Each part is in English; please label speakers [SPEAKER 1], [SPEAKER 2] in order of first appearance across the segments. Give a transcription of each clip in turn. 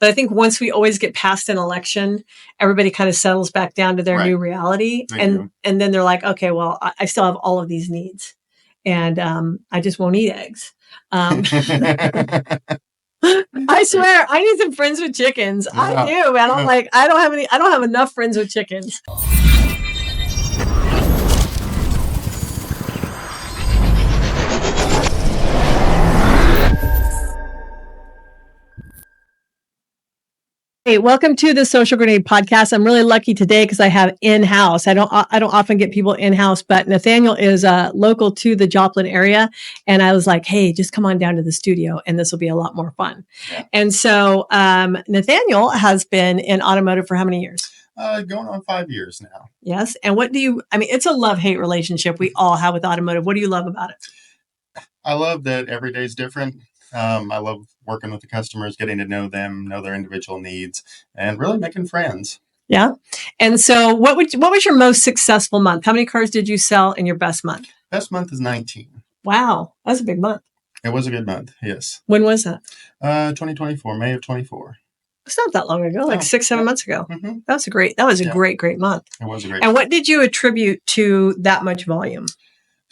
[SPEAKER 1] But I think once we always get past an election, everybody kind of settles back down to their new reality. And then they're like, okay, well, I still have all of these needs. And I just won't eat eggs. I swear, I need some friends with chickens. Yeah. I do, man. I'm like, I don't have enough friends with chickens. Hey, welcome to the Social Grenade Podcast. I'm really lucky today because I have in-house. I don't often get people in-house, but Nathaniel is local to the Joplin area, and I was like, hey, just come on down to the studio, and this will be a lot more fun. Yeah. And so Nathaniel has been in automotive for how many years?
[SPEAKER 2] Going on 5 years now.
[SPEAKER 1] Yes. And it's a love-hate relationship we all have with automotive. What do you love about it?
[SPEAKER 2] I love that every day is different. I love working with the customers, getting to know them, know their individual needs, and really making friends.
[SPEAKER 1] Yeah. And so what was your most successful month? How many cars did you sell in your best month?
[SPEAKER 2] Best month is 19.
[SPEAKER 1] Wow. That was a big month.
[SPEAKER 2] It was a good month. Yes.
[SPEAKER 1] When was that?
[SPEAKER 2] 2024, May of 24.
[SPEAKER 1] It's not that long ago, like 6-7 months ago. Mm-hmm. That was a great month.
[SPEAKER 2] It was a great
[SPEAKER 1] And what did you attribute to that much volume?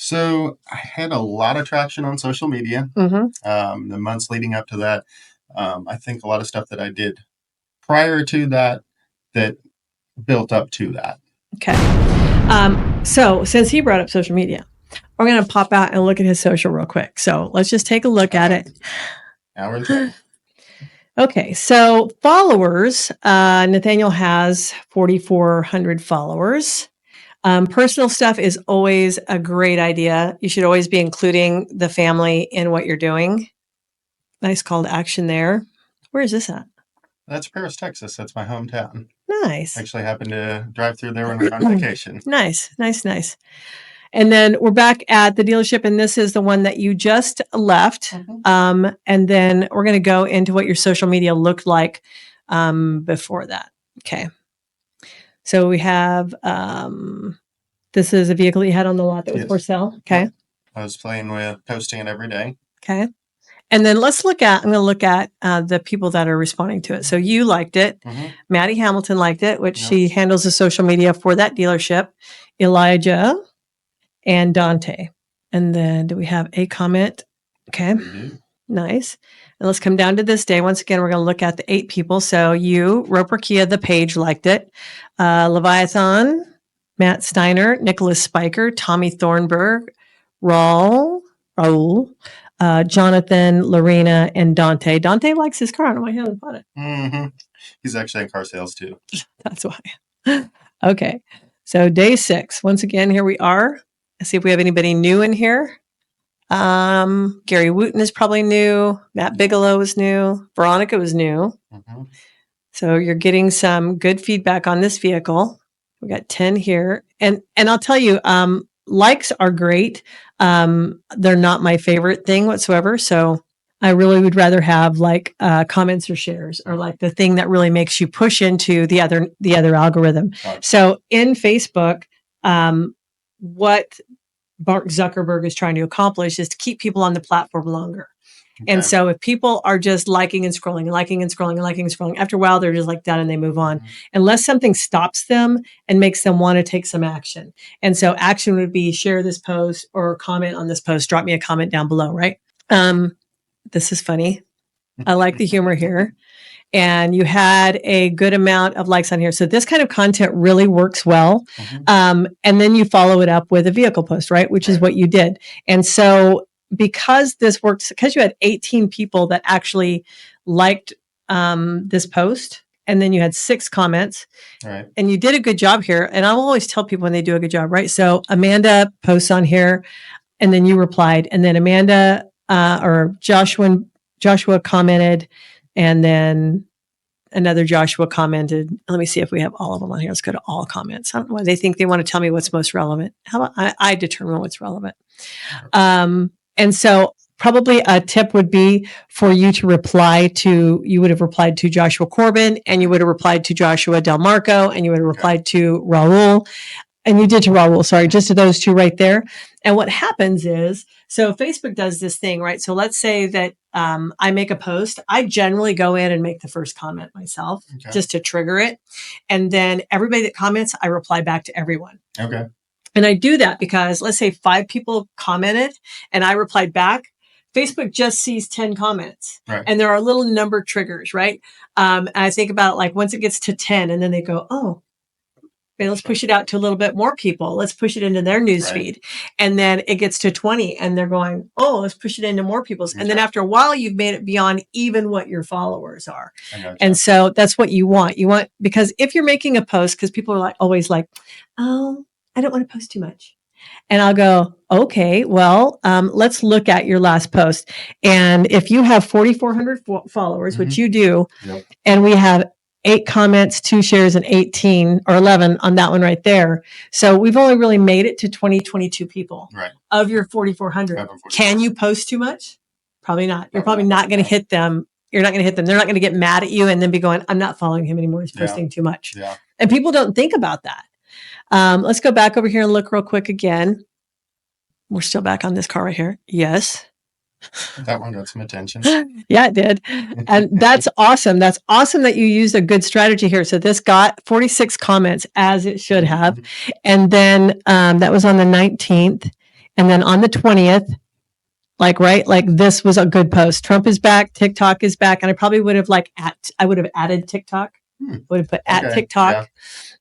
[SPEAKER 2] So I had a lot of traction on social media. Mm-hmm. The months leading up to that, I think a lot of stuff that I did prior to that built up to that.
[SPEAKER 1] Okay. So since he brought up social media, we're going to pop out and look at his social real quick. So let's just take a look at it. Okay. So followers, Nathaniel has 4,400 followers. Personal stuff is always a great idea. You should always be including the family in what you're doing. Nice call to action there. Where is this at?
[SPEAKER 2] That's Paris, Texas. That's my hometown.
[SPEAKER 1] Nice.
[SPEAKER 2] Actually happened to drive through there when we were on vacation.
[SPEAKER 1] Nice. And then we're back at the dealership, and this is the one that you just left. Mm-hmm. And then we're going to go into what your social media looked like before that. Okay. So we have, this is a vehicle you had on the lot that was for sale. Okay.
[SPEAKER 2] I was playing with posting it every day.
[SPEAKER 1] Okay. And then I'm going to look at the people that are responding to it. So you liked it. Mm-hmm. Maddie Hamilton liked it, which she handles the social media for that dealership. Elijah and Dante. And then do we have a comment? Okay. Mm-hmm. Nice. And let's come down to this day. Once again, we're going to look at the 8 people. So you, Roper Kia, the page liked it. Leviathan, Matt Steiner, Nicholas Spiker, Tommy Thornburg, Raul, Jonathan, Lorena, and Dante. Dante likes his car. I don't know why he hasn't bought it.
[SPEAKER 2] Mm-hmm. He's actually in car sales too.
[SPEAKER 1] That's why. Okay. So day 6. Once again, here we are. Let's see if we have anybody new in here. Gary Wooten is probably new. Matt Bigelow is new. Veronica was new. Mm-hmm. So you're getting some good feedback on this vehicle. We got 10 here. And I'll tell you, likes are great. They're not my favorite thing whatsoever. So I really would rather have like comments or shares, or like the thing that really makes you push into the other algorithm. Right. So in Facebook, what Mark Zuckerberg is trying to accomplish is to keep people on the platform longer. Okay. And so if people are just liking and scrolling, after a while, they're just like done and they move on, unless something stops them and makes them want to take some action. And so action would be share this post or comment on this post, drop me a comment down below, right? This is funny. I like the humor here. And you had a good amount of likes on here. So this kind of content really works well. Mm-hmm. And then you follow it up with a vehicle post, right? Which is what you did. And so because this works, because you had 18 people that actually liked this post, and then you had 6 comments, right, and you did a good job here. And I'll always tell people when they do a good job, right? So Amanda posts on here, and then you replied, and then Amanda or Joshua commented, and then another Joshua commented. Let me see if we have all of them on here. Let's go to all comments. I don't know why they think they want to tell me what's most relevant. How about I determine what's relevant? And so probably a tip would be for you to you would have replied to Joshua Corbin, and you would have replied to Joshua Del Marco, and you would have replied to Raul. And you did to Raul, sorry, just to those 2 right there. And what happens is So Facebook does this thing, right? So let's say that I make a post. I generally go in and make the first comment myself just to trigger it. And then everybody that comments, I reply back to everyone.
[SPEAKER 2] Okay.
[SPEAKER 1] And I do that because let's say 5 people commented and I replied back. Facebook just sees 10 comments,
[SPEAKER 2] right.
[SPEAKER 1] And there are little number triggers, right? And I think about like once it gets to 10 and then they go, oh, okay, let's push it out to a little bit more people. Let's push it into their newsfeed. Right. And then it gets to 20 and they're going, oh, let's push it into more people's. Okay. And then after a while, you've made it beyond even what your followers are. And so that's what you want. You want, because if you're making a post, because people are like always like, oh, I don't want to post too much. And I'll go, okay, well, let's look at your last post. And if you have 4,400 followers, which you do, and we have 8 comments, 2 shares, and 18 or 11 on that one right there. So we've only really made it to 22 people of your 4,400. Can you post too much? Probably not. You're probably not going to hit them. You're not going to hit them. They're not going to get mad at you and then be going, I'm not following him anymore. He's posting too much. Yeah. And people don't think about that. Let's go back over here and look real quick again. We're still back on this car right here. Yes.
[SPEAKER 2] That one got some attention.
[SPEAKER 1] Yeah, it did. And that's awesome. That's awesome that you used a good strategy here. So this got 46 comments as it should have. And then that was on the 19th. And then on the 20th, like this was a good post. Trump is back. TikTok is back. And I probably would have I would have added TikTok. Would have put at TikTok.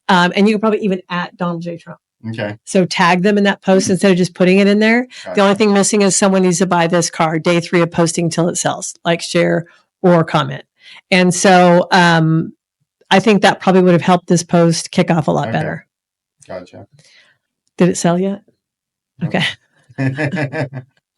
[SPEAKER 1] Yeah. And you could probably even at Donald J. Trump.
[SPEAKER 2] Okay.
[SPEAKER 1] So tag them in that post instead of just putting it in there. Gotcha. The only thing missing is someone needs to buy this car. Day 3 of posting till it sells. Like, share, or comment. And so I think that probably would have helped this post kick off a lot better.
[SPEAKER 2] Gotcha.
[SPEAKER 1] Did it sell yet? Nope. Okay.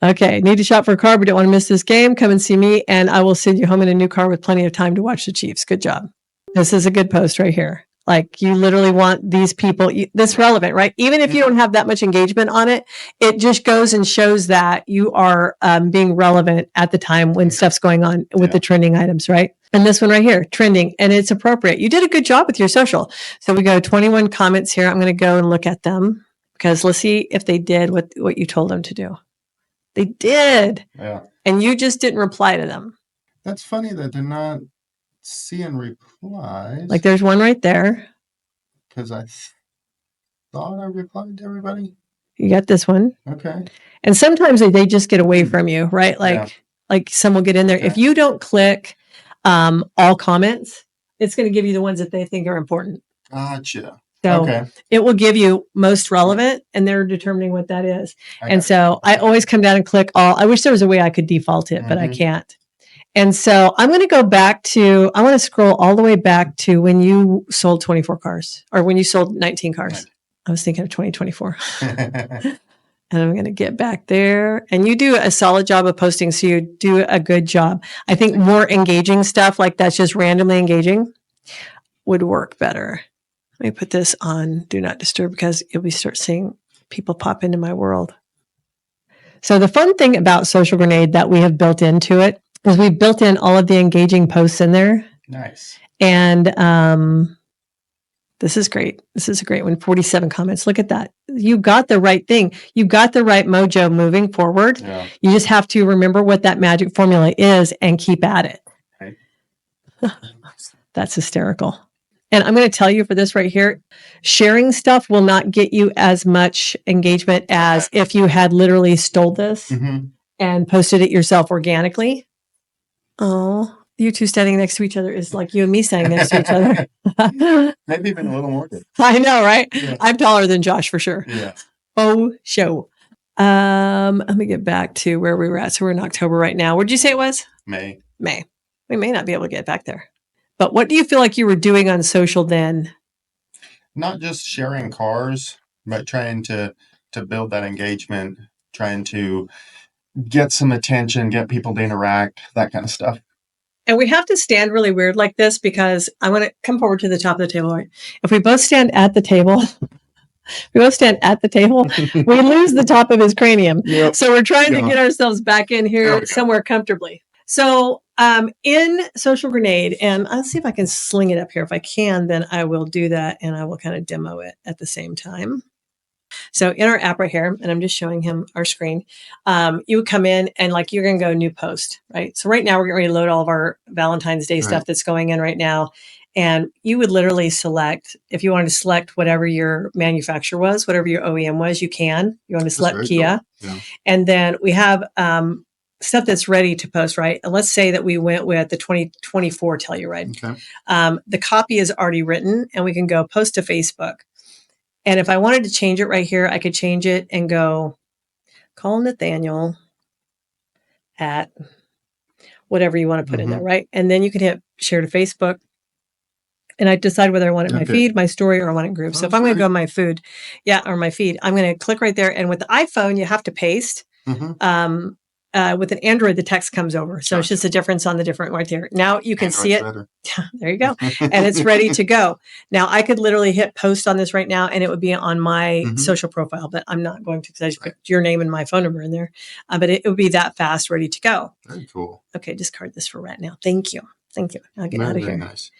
[SPEAKER 1] Okay. Need to shop for a car, but don't want to miss this game. Come and see me, and I will send you home in a new car with plenty of time to watch the Chiefs. Good job. This is a good post right here. Like, you literally want these people, that's relevant, right? Even if you don't have that much engagement on it, it just goes and shows that you are being relevant at the time when stuff's going on with the trending items, right? And this one right here, trending, and it's appropriate. You did a good job with your social. So we go 21 comments here. I'm going to go and look at them because let's see if they did what you told them to do. They did. Yeah. And you just didn't reply to them.
[SPEAKER 2] That's funny that they're not seeing replies.
[SPEAKER 1] Like, there's one right there.
[SPEAKER 2] Because I thought I replied to everybody.
[SPEAKER 1] You got this one.
[SPEAKER 2] Okay.
[SPEAKER 1] And sometimes they just get away from you, right? Like some will get in there. Okay. If you don't click all comments, it's going to give you the ones that they think are important.
[SPEAKER 2] Gotcha.
[SPEAKER 1] So it will give you most relevant, and they're determining what that is. And so I always come down and click all. I wish there was a way I could default it, but I can't. And so I'm going to go back to, I want to scroll all the way back to when you sold 24 cars or when you sold 19 cars. Right. I was thinking of 2024. And I'm going to get back there. And you do a solid job of posting, so you do a good job. I think more engaging stuff like that's just randomly engaging would work better. Let me put this on Do Not Disturb because you'll start seeing people pop into my world. So the fun thing about Social Grenade that we have built into it is we've built in all of the engaging posts in there.
[SPEAKER 2] Nice.
[SPEAKER 1] And this is great. This is a great one. 47 comments. Look at that. You got the right thing. You got the right mojo moving forward. Yeah. You just have to remember what that magic formula is and keep at it. Right. That's hysterical. And I'm going to tell you for this right here, sharing stuff will not get you as much engagement as if you had literally stole this and posted it yourself organically. Oh, you two standing next to each other is like you and me standing next to each other.
[SPEAKER 2] Maybe even a little more good.
[SPEAKER 1] I know, right? Yeah. I'm taller than Josh for sure.
[SPEAKER 2] Yeah.
[SPEAKER 1] Oh, show. Let me get back to where we were at. So we're in October right now. What did you say it was?
[SPEAKER 2] May.
[SPEAKER 1] We may not be able to get back there. But what do you feel like you were doing on social then?
[SPEAKER 2] Not just sharing cars, but trying to build that engagement, trying to get some attention, get people to interact, that kind of stuff.
[SPEAKER 1] And we have to stand really weird like this because I want to come forward to the top of the table. Right? If we both stand at the table, we lose the top of his cranium. Yep. So we're trying to get ourselves back in here somewhere comfortably. So in Social Grenade, and I'll see if I can sling it up here. If I can, then I will do that, and I will kind of demo it at the same time. So in our app right here, and I'm just showing him our screen, you would come in and like you're going to go new post, right? So right now we're getting ready to load all of our Valentine's Day stuff that's going in right now. And you would literally select, if you wanted to select whatever your manufacturer was, whatever your OEM was, you can. You want to select Kia. Cool. Yeah. And then we have stuff that's ready to post, right? And let's say that we went with the 2024 Telluride. Okay. The copy is already written and we can go post to Facebook. And if I wanted to change it right here, I could change it and go call Nathaniel at whatever you want to put in there, right? And then you can hit share to Facebook. And I decide whether I want it in my feed, my story, or I want it in groups. So if I'm going to go my food, or my feed, I'm going to click right there. And with the iPhone, you have to paste. With an Android, the text comes over. So it's just a difference on the different right there. Now you can see it. There you go. And it's ready to go. Now I could literally hit post on this right now and it would be on my social profile, but I'm not going to because I just put your name and my phone number in there. But it would be that fast, ready to go.
[SPEAKER 2] Very cool.
[SPEAKER 1] Okay, discard this for right now. Thank you. Thank you. I'll get out of here. Nice.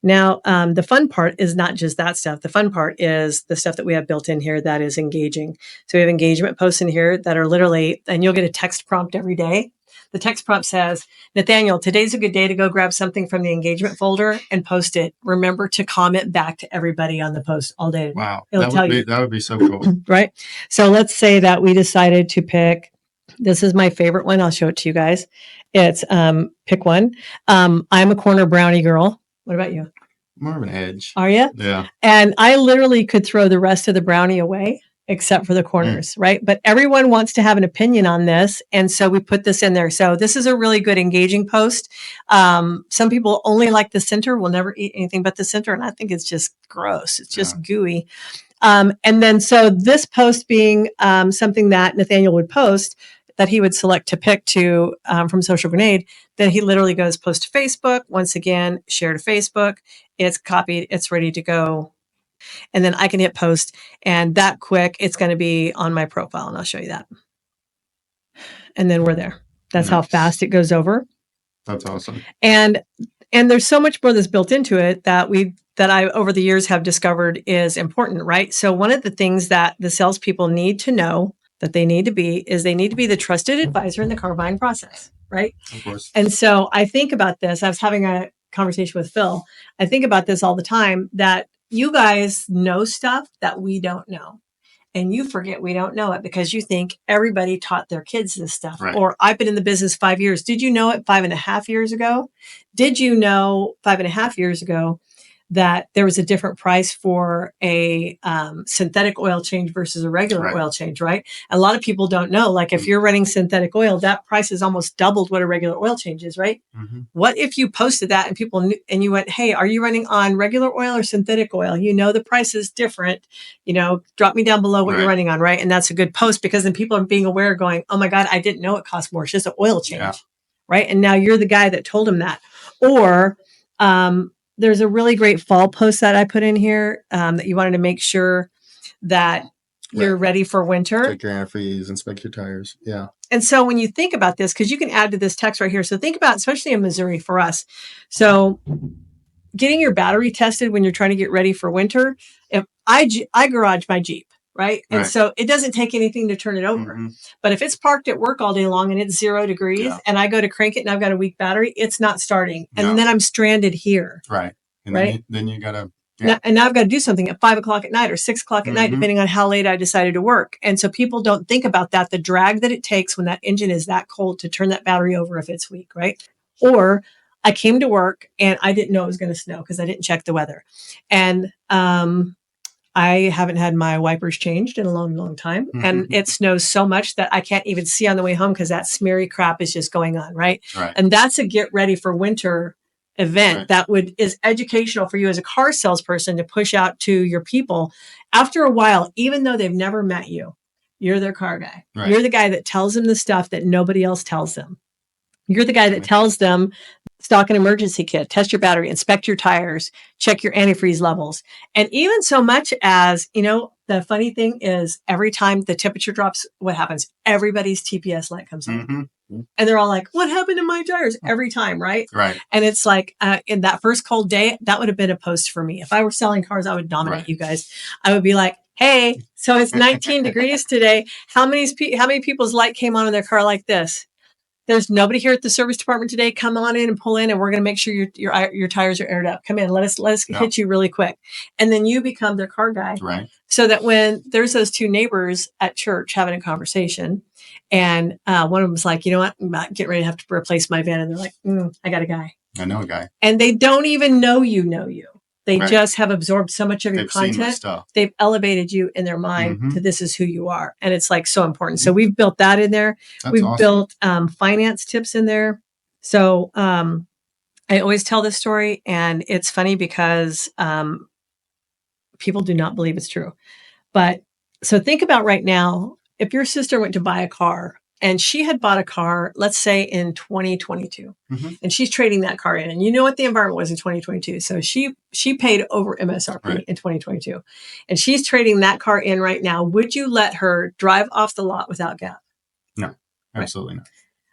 [SPEAKER 1] Now, the fun part is not just that stuff. The fun part is the stuff that we have built in here that is engaging. So we have engagement posts in here that are literally, and you'll get a text prompt every day. The text prompt says, Nathaniel, today's a good day to go grab something from the engagement folder and post it. Remember to comment back to everybody on the post all day.
[SPEAKER 2] Wow. That would be so cool.
[SPEAKER 1] Right? So let's say that we decided to pick, this is my favorite one. I'll show it to you guys. It's pick one. I'm a corner brownie girl. What about you?
[SPEAKER 2] More of an edge.
[SPEAKER 1] Are you?
[SPEAKER 2] Yeah.
[SPEAKER 1] And I literally could throw the rest of the brownie away, except for the corners, right? But everyone wants to have an opinion on this. And so we put this in there. So this is a really good engaging post. Some people only like the center, will never eat anything but the center. And I think it's just gross. It's just gooey. And then so this post being something that Nathaniel would post, that he would select to pick to from Social Grenade, then he literally goes post to Facebook. Once again, share to Facebook. It's copied. It's ready to go. And then I can hit post. And that quick, it's going to be on my profile. And I'll show you that. And then we're there. That's how fast it goes over.
[SPEAKER 2] That's awesome.
[SPEAKER 1] And there's so much more that's built into it that I over the years have discovered is important, right? So one of the things that the salespeople need to know that they need to be is they need to be the trusted advisor in the car buying process, right?
[SPEAKER 2] Of course.
[SPEAKER 1] And so I think about this. I was having a conversation with Phil. I think about this all the time that you guys know stuff that we don't know. And you forget we don't know it because you think everybody taught their kids this stuff. Right. Or I've been in the business 5 years. Did you know it 5.5 years ago? Did you know 5.5 years ago that there was a different price for a synthetic oil change versus a regular oil change, right? A lot of people don't know. Like if you're running synthetic oil, that price is almost doubled what a regular oil change is, right? What if you posted that and people knew, and you went, hey, are you running on regular oil or synthetic oil? You know, the price is different. You know, drop me down below what you're running on, right? And that's a good post because then people are being aware going, oh my God, I didn't know it cost more. It's just an oil change, right? And now you're the guy that told him that. Or, there's a really great fall post that I put in here that you wanted to make sure that you're ready for winter.
[SPEAKER 2] Check your antifreeze, inspect your tires. Yeah.
[SPEAKER 1] And so when you think about this, because you can add to this text right here. So think about, especially in Missouri for us. So getting your battery tested when you're trying to get ready for winter. If I garage my Jeep. Right. And so it doesn't take anything to turn it over. But if it's parked at work all day long and it's 0 degrees and I go to crank it and I've got a weak battery, it's not starting. And then I'm stranded here.
[SPEAKER 2] Right. And then you got to.
[SPEAKER 1] And now I've got to do something at 5 o'clock at night or 6 o'clock at night, depending on how late I decided to work. And so people don't think about that, the drag that it takes when that engine is that cold to turn that battery over if it's weak. Right. Or I came to work and I didn't know it was going to snow because I didn't check the weather. And, I haven't had my wipers changed in a long, long time. And it snows so much that I can't even see on the way home because that smeary crap is just going on, right? And that's a get ready for winter event that is educational for you as a car salesperson to push out to your people. After a while, even though they've never met you, you're their car guy. You're the guy that tells them the stuff that nobody else tells them. You're the guy that tells them, stock an emergency kit, test your battery, inspect your tires, check your antifreeze levels. And even so much as, the funny thing is every time the temperature drops, what happens? Everybody's TPS light comes on. Mm-hmm. And they're all like, what happened to my tires? Every time, right?
[SPEAKER 2] Right.
[SPEAKER 1] And it's like, in that first cold day, that would have been a post for me. If I were selling cars, I would dominate you guys. I would be like, hey, so it's 19 degrees today. How many people's light came on in their car like this? There's nobody here at the service department today. Come on in and pull in, and we're going to make sure your tires are aired up. Come in. Let us hit you really quick. And then you become their car guy.
[SPEAKER 2] Right.
[SPEAKER 1] So that when there's those two neighbors at church having a conversation, and one of them was like, you know what, I'm not getting ready to have to replace my van. And they're like, I got a guy.
[SPEAKER 2] I know a guy.
[SPEAKER 1] And they don't even know you. They just have absorbed so much of your content. They've elevated you in their mind to this is who you are. And it's like so important. So we've built that in there. We've built finance tips in there. So I always tell this story, and it's funny because people do not believe it's true. But so think about right now, if your sister went to buy a car and she had bought a car, let's say in 2022, and she's trading that car in, and you know what the environment was in 2022. So she paid over MSRP in 2022, and she's trading that car in right now. Would you let her drive off the lot without gap?
[SPEAKER 2] No, absolutely not.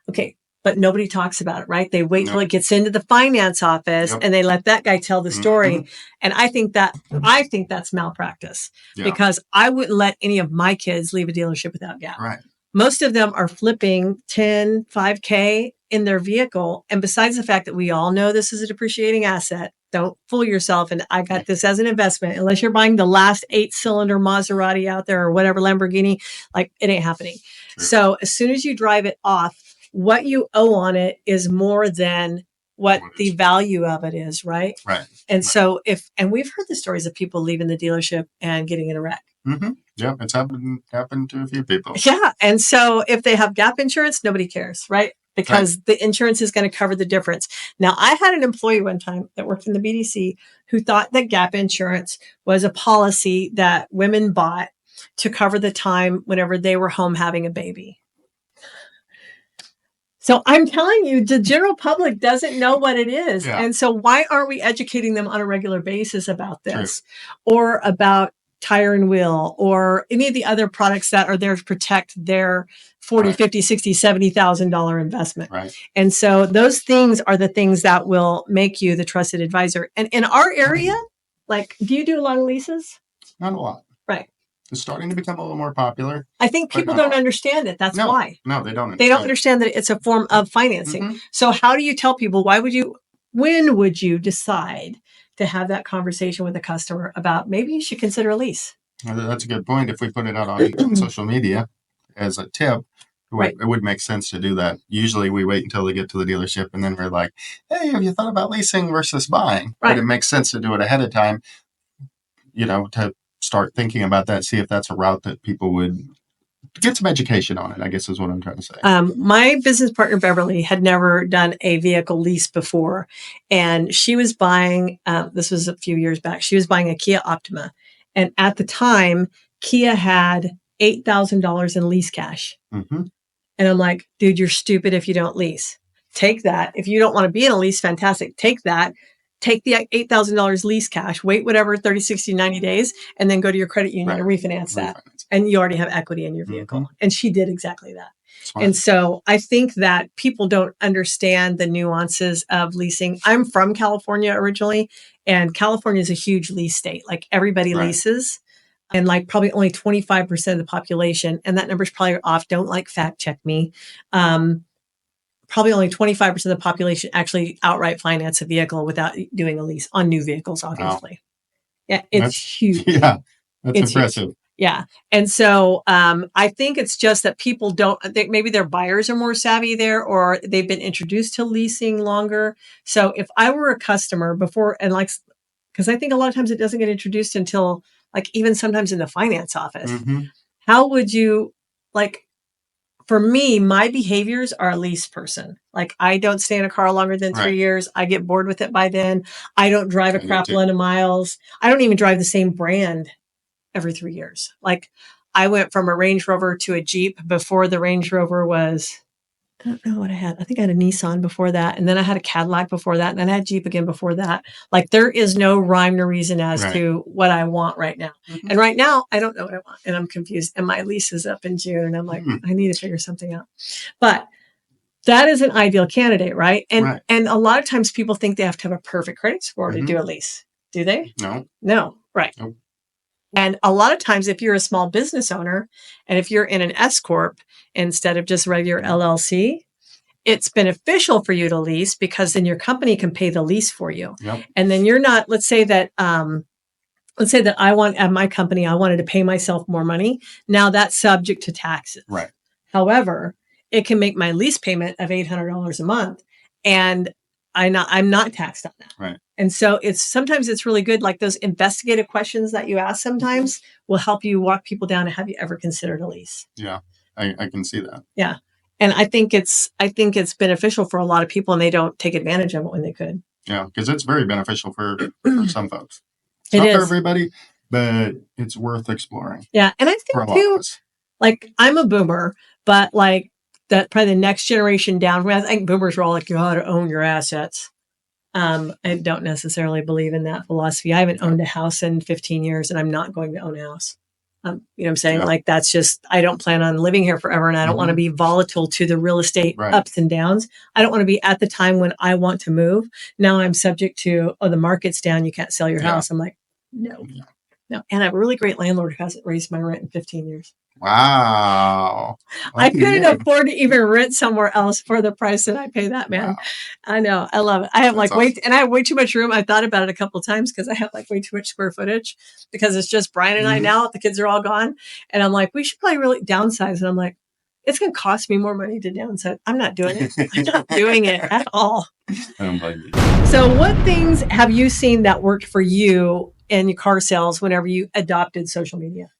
[SPEAKER 1] Okay. But nobody talks about it, right? They wait till it gets into the finance office and they let that guy tell the story. And I think that's malpractice because I wouldn't let any of my kids leave a dealership without gap.
[SPEAKER 2] Right.
[SPEAKER 1] Most of them are flipping 10, 5K in their vehicle. And besides the fact that we all know this is a depreciating asset, don't fool yourself. And I got this as an investment, unless you're buying the last 8-cylinder Maserati out there or whatever Lamborghini, like it ain't happening. True. So as soon as you drive it off, what you owe on it is more than what the value of it is, right?
[SPEAKER 2] Right.
[SPEAKER 1] And so and we've heard the stories of people leaving the dealership and getting in a wreck.
[SPEAKER 2] Mm-hmm. Yeah, it's happened to a few people.
[SPEAKER 1] Yeah. And so if they have gap insurance, nobody cares, right? Because the insurance is going to cover the difference. Now, I had an employee one time that worked in the BDC who thought that gap insurance was a policy that women bought to cover the time whenever they were home having a baby. So I'm telling you, the general public doesn't know what it is. Yeah. And so why aren't we educating them on a regular basis about this or about tire and wheel or any of the other products that are there to protect their $40, $50, $60, $70,000 investment?
[SPEAKER 2] Right.
[SPEAKER 1] And so those things are the things that will make you the trusted advisor. And in our area, like, do you do a lot of leases?
[SPEAKER 2] Not a lot.
[SPEAKER 1] Right.
[SPEAKER 2] It's starting to become a little more popular.
[SPEAKER 1] I think people don't understand it. That's why.
[SPEAKER 2] No, they don't.
[SPEAKER 1] They don't understand that it's a form of financing. So how do you tell people, when would you decide to have that conversation with a customer about maybe you should consider a lease?
[SPEAKER 2] Well, that's a good point. If we put it out on social media as a tip, it would make sense to do that. Usually we wait until they get to the dealership and then we're like, hey, have you thought about leasing versus buying? Right. But it makes sense to do it ahead of time, to start thinking about that, see if that's a route that people would get some education on it, I guess is what I'm trying to say.
[SPEAKER 1] My business partner, Beverly, had never done a vehicle lease before. And she was buying, this was a few years back, she was buying a Kia Optima. And at the time, Kia had $8,000 in lease cash. And I'm like, dude, you're stupid if you don't lease. Take that. If you don't want to be in a lease, fantastic. Take that. Take the $8,000 lease cash, wait whatever, 30, 60, 90 days, and then go to your credit union and refinance that. And you already have equity in your vehicle. And she did exactly that. Smart. And so I think that people don't understand the nuances of leasing. I'm from California originally, and California is a huge lease state. Like everybody leases, and like probably only 25% of the population, and that number's probably off. Don't fact check me. Probably only 25% of the population actually outright finance a vehicle without doing a lease on new vehicles, obviously. Wow. Yeah, that's huge.
[SPEAKER 2] Yeah, that's impressive.
[SPEAKER 1] Huge. Yeah. And so I think it's just that people maybe their buyers are more savvy there, or they've been introduced to leasing longer. So if I were a customer before, and because I think a lot of times it doesn't get introduced until even sometimes in the finance office, how would you for me, my behaviors are a lease person. I don't stay in a car longer than 3 years. I get bored with it by then. I don't drive a crap load of miles. I don't even drive the same brand every 3 years. I went from a Range Rover to a Jeep before the Range Rover was I don't know what I had. I think I had a Nissan before that. And then I had a Cadillac before that. And then I had Jeep again before that. Like there is no rhyme or reason as to what I want right now. Mm-hmm. And right now I don't know what I want and I'm confused. And my lease is up in June and I'm like, I need to figure something out. But that is an ideal candidate, right? And and a lot of times people think they have to have a perfect credit score to do a lease. Do they? No. Right. Nope. And a lot of times if you're a small business owner and if you're in an S Corp instead of just regular LLC, it's beneficial for you to lease because then your company can pay the lease for you. Yep. And then you're not, let's say that I want at my company, I wanted to pay myself more money. Now that's subject to taxes. Right. However, it can make my lease payment of $800 a month and I'm not taxed on that. Right. And so sometimes it's really good. Like those investigative questions that you ask sometimes will help you walk people down. And have you ever considered a lease? Yeah, I can see that. Yeah. And I think it's beneficial for a lot of people and they don't take advantage of it when they could. Yeah. Because it's very beneficial for some folks. It's not for everybody, but it's worth exploring. Yeah. And I think too, like I'm a boomer, but like that probably the next generation down from me, I think boomers are all like, you ought to own your assets. I don't necessarily believe in that philosophy. I haven't owned a house in 15 years and I'm not going to own a house. You know what I'm saying? Yeah. Like that's just, I don't plan on living here forever and I don't want to be volatile to the real estate ups and downs. I don't want to be at the time when I want to move. Now I'm subject to, the market's down. You can't sell your house. I'm like, no. And I have a really great landlord who hasn't raised my rent in 15 years. Wow. I couldn't afford to even rent somewhere else for the price that I pay that man. Wow. I know. I love it. I have and I have way too much room. I thought about it a couple of times because I have like way too much square footage because it's just Brian and I now. The kids are all gone. And I'm like, we should probably really downsize. And I'm like, it's going to cost me more money to downsize. I'm not doing it. I'm not doing it at all. I don't blame you. So what things have you seen that worked for you in your car sales whenever you adopted social media?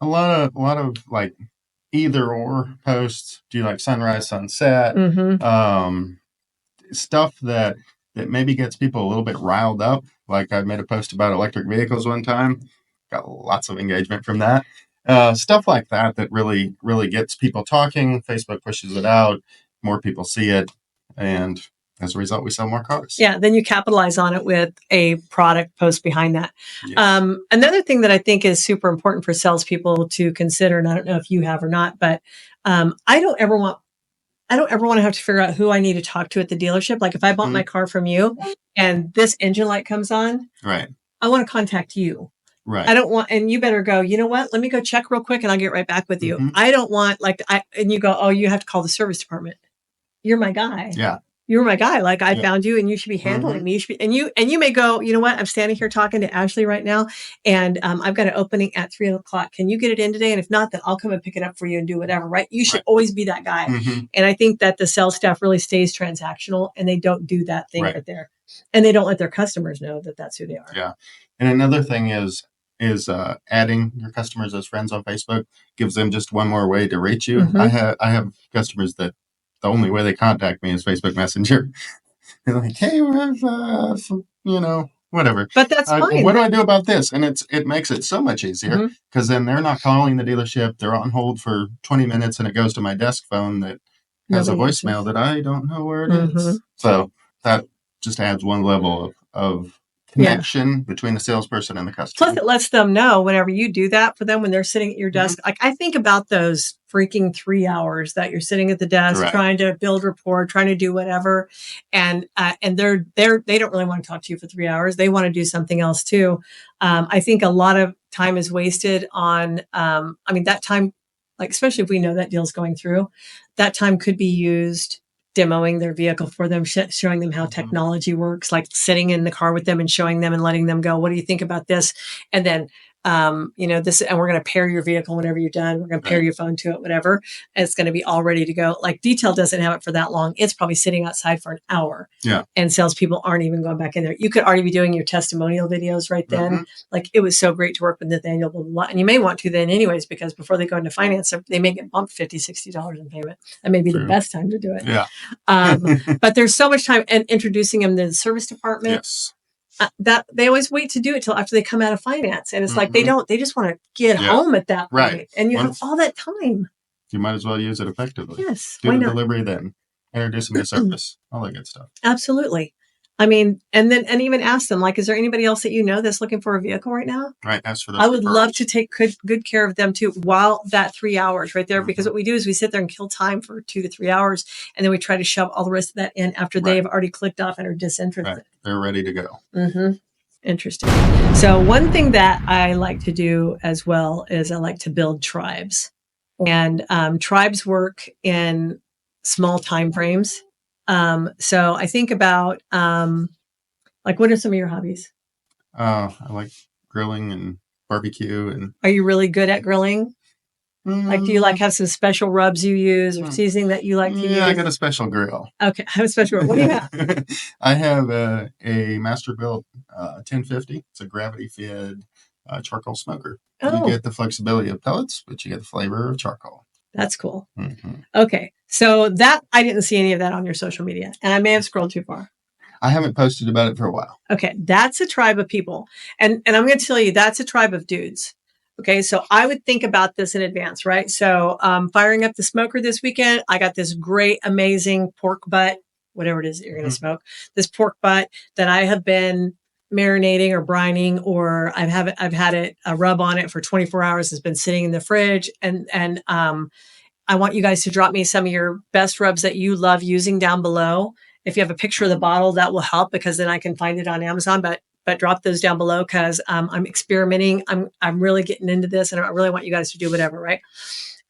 [SPEAKER 1] A lot of like either or posts. Do you like sunrise, sunset? Stuff that maybe gets people a little bit riled up. Like I made a post about electric vehicles one time. Got lots of engagement from that. Stuff like that really, really gets people talking. Facebook pushes it out. More people see it. And as a result, we sell more cars. Yeah, then you capitalize on it with a product post behind that. Yes. Another thing that I think is super important for salespeople to consider, and I don't know if you have or not, but I don't ever want to have to figure out who I need to talk to at the dealership. Like if I bought my car from you and this engine light comes on, right? I want to contact you. Right. I don't want, and you better go, you know what? Let me go check real quick and I'll get right back with you. I don't want and you go, oh, you have to call the service department. You're my guy. Yeah. You're my guy. Like I found you and you should be handling me. You should be, and you may go, you know what? I'm standing here talking to Ashley right now and I've got an opening at 3:00. Can you get it in today? And if not, then I'll come and pick it up for you and do whatever, right? You should always be that guy. And I think that the sales staff really stays transactional and they don't do that thing right there. And they don't let their customers know that that's who they are. Yeah. And another thing is adding your customers as friends on Facebook gives them just one more way to reach you. I have customers that the only way they contact me is Facebook Messenger. They're like, hey, whatever. But that's fine. What do I do about this? And it makes it so much easier because then they're not calling the dealership. They're on hold for 20 minutes and it goes to my desk phone that has a voicemail that I don't know where it is. So that just adds one level of connection between the salesperson and the customer. Plus, it lets them know whenever you do that for them when they're sitting at your desk. Like I think about those freaking 3 hours that you're sitting at the desk trying to build rapport, trying to do whatever, and they don't really want to talk to you for 3 hours. They want to do something else too. I think a lot of time is wasted on. That time, like especially if we know that deal's going through, that time could be used demoing their vehicle for them, showing them how technology works, like sitting in the car with them and showing them and letting them go, what do you think about this? And then, this, and we're going to pair your vehicle whenever you're done. We're going to pair your phone to it, whatever. And it's going to be all ready to go. Like Detail doesn't have it for that long. It's probably sitting outside for an hour. Yeah. And salespeople aren't even going back in there. You could already be doing your testimonial videos right then. Like it was so great to work with Nathaniel, blah, blah, blah. And you may want to then anyways, because before they go into finance, they may get bumped $50, $60 in payment. That may be the best time to do it. Yeah. But there's so much time and introducing them to the service department. Yes. That they always wait to do it till after they come out of finance. And it's like, they just want to get home at that point. And you have all that time.
[SPEAKER 2] You might as well use it effectively.
[SPEAKER 1] Yes.
[SPEAKER 2] Do the delivery then. Introduce them to service. All that good stuff.
[SPEAKER 1] Absolutely. I mean, and even ask them, like, is there anybody else that you know that's looking for a vehicle right now?
[SPEAKER 2] Right. Ask for those.
[SPEAKER 1] I would love to take good care of them too while that 3 hours right there, because what we do is we sit there and kill time for 2 to 3 hours, and then we try to shove all the rest of that in after they've already clicked off and are disinterested.
[SPEAKER 2] Right. They're ready to go.
[SPEAKER 1] Mm-hmm. Interesting. So one thing that I like to do as well is I like to build tribes, and tribes work in small time frames. So I think about like, what are some of your hobbies?
[SPEAKER 2] I like grilling and barbecue. And
[SPEAKER 1] are you really good at grilling? Like, do you like have some special rubs you use or seasoning that you like to use?
[SPEAKER 2] Yeah, I got a special grill.
[SPEAKER 1] Okay, I have a special grill. What do you have?
[SPEAKER 2] I have a Masterbuilt 1050. It's a gravity fed charcoal smoker. You get the flexibility of pellets, but you get the flavor of charcoal.
[SPEAKER 1] That's cool. Okay, so that I didn't see any of that on your social media, and I may have scrolled too far.
[SPEAKER 2] I haven't posted about it for a while.
[SPEAKER 1] Okay, that's a tribe of people, and I'm going to tell you that's a tribe of dudes. Okay, so I would think about this in advance, right? So firing up the smoker this weekend, I got this great, amazing pork butt, whatever it is that you're going to smoke, this pork butt that I have been marinating or brining, or I've had it a rub on it for 24 hours. It's been sitting in the fridge, and I want you guys to drop me some of your best rubs that you love using down below. If you have a picture of the bottle, that will help, because then I can find it on Amazon. But drop those down below, because I'm experimenting. I'm really getting into this, and I really want you guys to do whatever, right?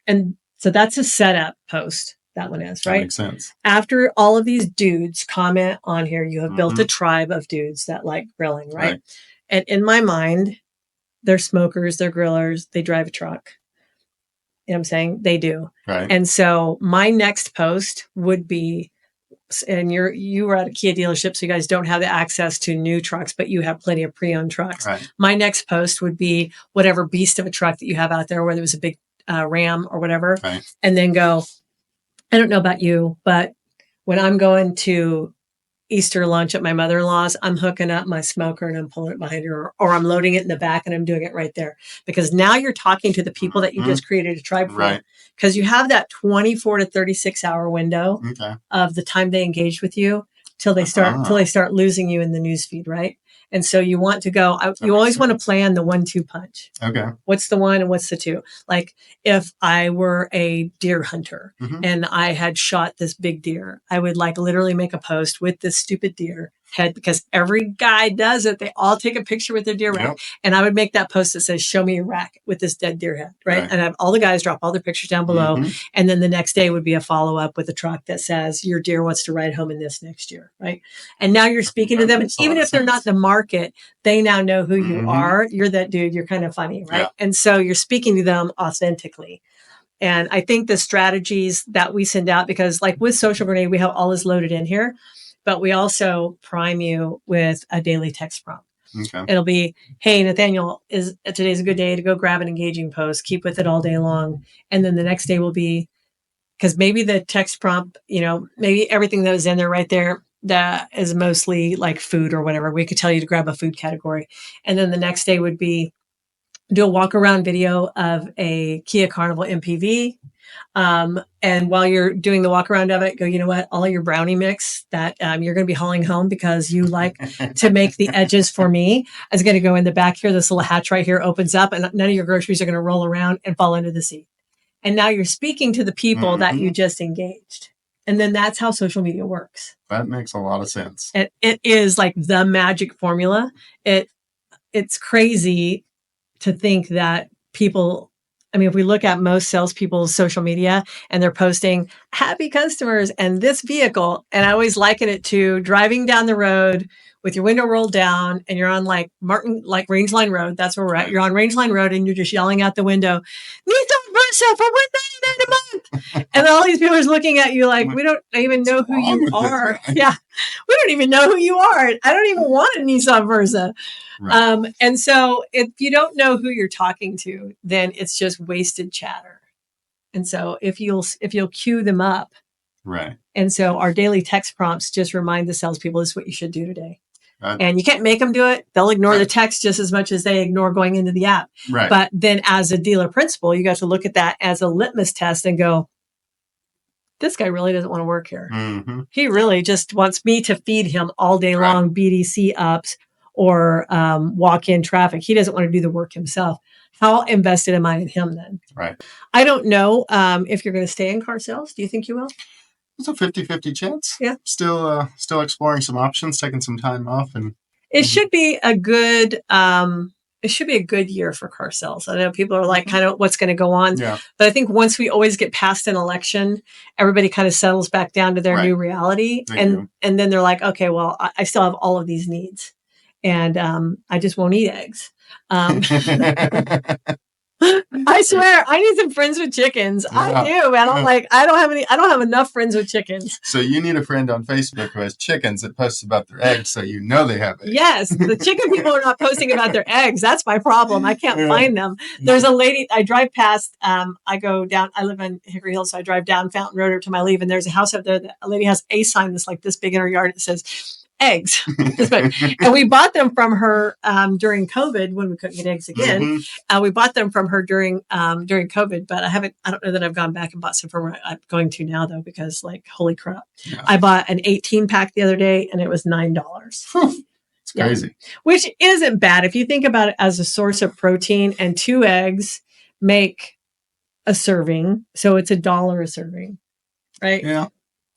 [SPEAKER 1] And so that's a setup post. That one is, right?
[SPEAKER 2] That makes sense.
[SPEAKER 1] After all of these dudes comment on here, you have built a tribe of dudes that like grilling, right? And in my mind, they're smokers, they're grillers, they drive a truck. You know what I'm saying? They do.
[SPEAKER 2] Right.
[SPEAKER 1] And so my next post would be, and you were at a Kia dealership, so you guys don't have the access to new trucks, but you have plenty of pre-owned trucks.
[SPEAKER 2] Right.
[SPEAKER 1] My next post would be whatever beast of a truck that you have out there, whether it was a big Ram or whatever, and then go, I don't know about you, but when I'm going to Easter lunch at my mother-in-law's, I'm hooking up my smoker and I'm pulling it behind her, or I'm loading it in the back and I'm doing it right there. Because now you're talking to the people that you just created a tribe for. Because you have that 24 to 36 hour window of the time they engage with you till they start losing you in the newsfeed, right? And so you want to go, you always want to plan the 1-2 punch.
[SPEAKER 2] Okay.
[SPEAKER 1] What's the 1 and what's the 2? Like if I were a deer hunter and I had shot this big deer, I would like literally make a post with this stupid deer head, because every guy does it. They all take a picture with their deer rack. And I would make that post that says, show me your rack with this dead deer head, right? And have all the guys drop all their pictures down below. And then the next day would be a follow-up with a truck that says, your deer wants to ride home in this next year, right? And now you're speaking to them. And even if they're not in the market, they now know who you are. You're that dude. You're kind of funny, right? And so you're speaking to them authentically. And I think the strategies that we send out, because like with Social Grenade, we have all this loaded in here, but we also prime you with a daily text prompt. It'll be, hey, Nathaniel, today's a good day to go grab an engaging post. Keep with it all day long. And then the next day will be, because maybe the text prompt, maybe everything that was in there right there, that is mostly like food or whatever. We could tell you to grab a food category. And then the next day would be, do a walk around video of a Kia Carnival MPV. And while you're doing the walk around of it, go, you know what, all of your brownie mix that you're going to be hauling home because you like to make the edges for me is going to go in the back here. This little hatch right here opens up, and none of your groceries are going to roll around and fall into the seat. And now you're speaking to the people that you just engaged. And then that's how social media works.
[SPEAKER 2] That makes a lot of sense.
[SPEAKER 1] It is like the magic formula. It's crazy to think that people, I mean, if we look at most salespeople's social media and they're posting happy customers and this vehicle, and I always liken it to driving down the road with your window rolled down and you're on like Rangeline Road. That's where we're at. You're on Rangeline Road and you're just yelling out the window, Nissan Versa for $199 a month. And all these people are looking at you like, we don't even know who you are. Yeah. We don't even know who you are. I don't even want a Nissan Versa. Right. And so if you don't know who you're talking to, then it's just wasted chatter. And so if you'll cue them up.
[SPEAKER 2] Right.
[SPEAKER 1] And so our daily text prompts just remind the salespeople, this is what you should do today. And you can't make them do it. They'll ignore the text just as much as they ignore going into the app. But then as a dealer principal, you got to look at that as a litmus test and go, this guy really doesn't want to work here. He really just wants me to feed him all day long BDC ups or walk-in traffic. He doesn't want to do the work himself. How invested am I in him then? I don't know if you're going to stay in car sales. Do you think you will?
[SPEAKER 2] It's a 50-50 chance.
[SPEAKER 1] Yeah.
[SPEAKER 2] Still exploring some options, taking some time off, and
[SPEAKER 1] it should be a good year for car sales. I know people are like, kind of what's going to go on.
[SPEAKER 2] Yeah.
[SPEAKER 1] But I think once we always get past an election, everybody kind of settles back down to their new reality. And then they're like, okay, well, I still have all of these needs. And I just won't eat eggs. I swear, I need some friends with chickens. Yeah. I do, man. I'm like, I don't have enough friends with chickens.
[SPEAKER 2] So you need a friend on Facebook who has chickens that posts about their eggs, so you know they have eggs.
[SPEAKER 1] Yes, the chicken people are not posting about their eggs. That's my problem. I can't find them. There's a lady I drive past. I go down. I live in Hickory Hills, so I drive down Fountain Road to my leave, and there's a house up there that a lady has a sign that's like this big in her yard. It says eggs. And we bought them from her during COVID when we couldn't get eggs again. We bought them from her during COVID, but I don't know that I've gone back and bought some from her. I'm going to now though, because like, holy crap. Yeah. I bought an 18 pack the other day and it was $9.
[SPEAKER 2] It's crazy.
[SPEAKER 1] Which isn't bad. If you think about it as a source of protein, and 2 eggs make a serving. So it's $1 a serving, right?
[SPEAKER 2] Yeah.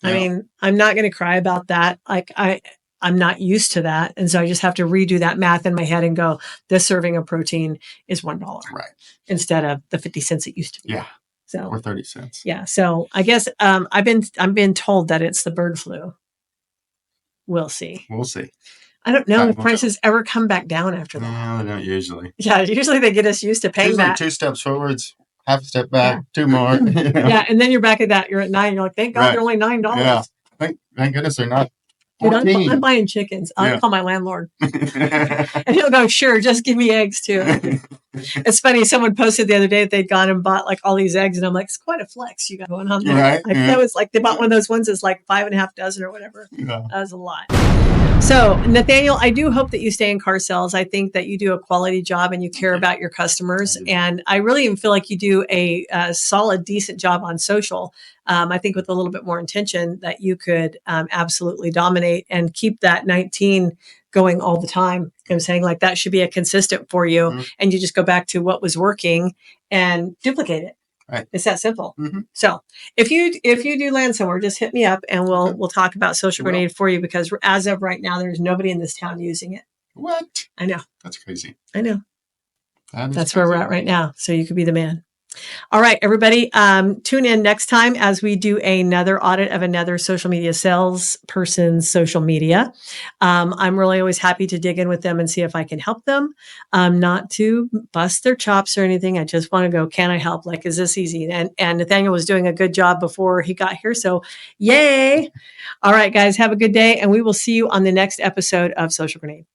[SPEAKER 1] I mean, I'm not going to cry about that. Like I'm not used to that. And so I just have to redo that math in my head and go, this serving of protein is $1.
[SPEAKER 2] Right.
[SPEAKER 1] Instead of the 50 cents it used to be.
[SPEAKER 2] Yeah.
[SPEAKER 1] So,
[SPEAKER 2] or 30 cents.
[SPEAKER 1] Yeah. So I guess I'm being told that it's the bird flu. We'll see. I don't know if prices ever come back down after that.
[SPEAKER 2] No, they don't usually.
[SPEAKER 1] Yeah. Usually they get us used to paying that.
[SPEAKER 2] 2 steps forwards, half a step back, 2 more.
[SPEAKER 1] Yeah. And then you're back at that. You're at 9. You're like, thank God they're only $9.
[SPEAKER 2] Yeah. Thank goodness they're not.
[SPEAKER 1] Dude, I'm buying chickens. I'll call my landlord. And he'll go, sure, just give me eggs too. It's funny. Someone posted the other day that they'd gone and bought like all these eggs. And I'm like, it's quite a flex you got going on there.
[SPEAKER 2] Right?
[SPEAKER 1] That was like, they bought one of those ones that's like 5.5 dozen or whatever.
[SPEAKER 2] Yeah.
[SPEAKER 1] That was a lot. So Nathaniel, I do hope that you stay in car sales. I think that you do a quality job and you care about your customers. And I really even feel like you do a solid, decent job on social. I think with a little bit more intention that you could absolutely dominate and keep that 19 going all the time. I'm saying like that should be a consistent for you. And you just go back to what was working and duplicate it.
[SPEAKER 2] Right.
[SPEAKER 1] It's that simple. So if you do land somewhere, just hit me up and we'll talk about Social Grenade for you, because as of right now, there's nobody in this town using it.
[SPEAKER 2] What?
[SPEAKER 1] I know.
[SPEAKER 2] That's crazy.
[SPEAKER 1] I know.
[SPEAKER 2] That's
[SPEAKER 1] crazy. Where we're at right now. So you could be the man. All right, everybody, tune in next time as we do another audit of another social media salesperson's social media. I'm really always happy to dig in with them and see if I can help them, not to bust their chops or anything. I just want to go, can I help? Like, is this easy? And Nathaniel was doing a good job before he got here. So yay. All right, guys, have a good day. And we will see you on the next episode of Social Grenade.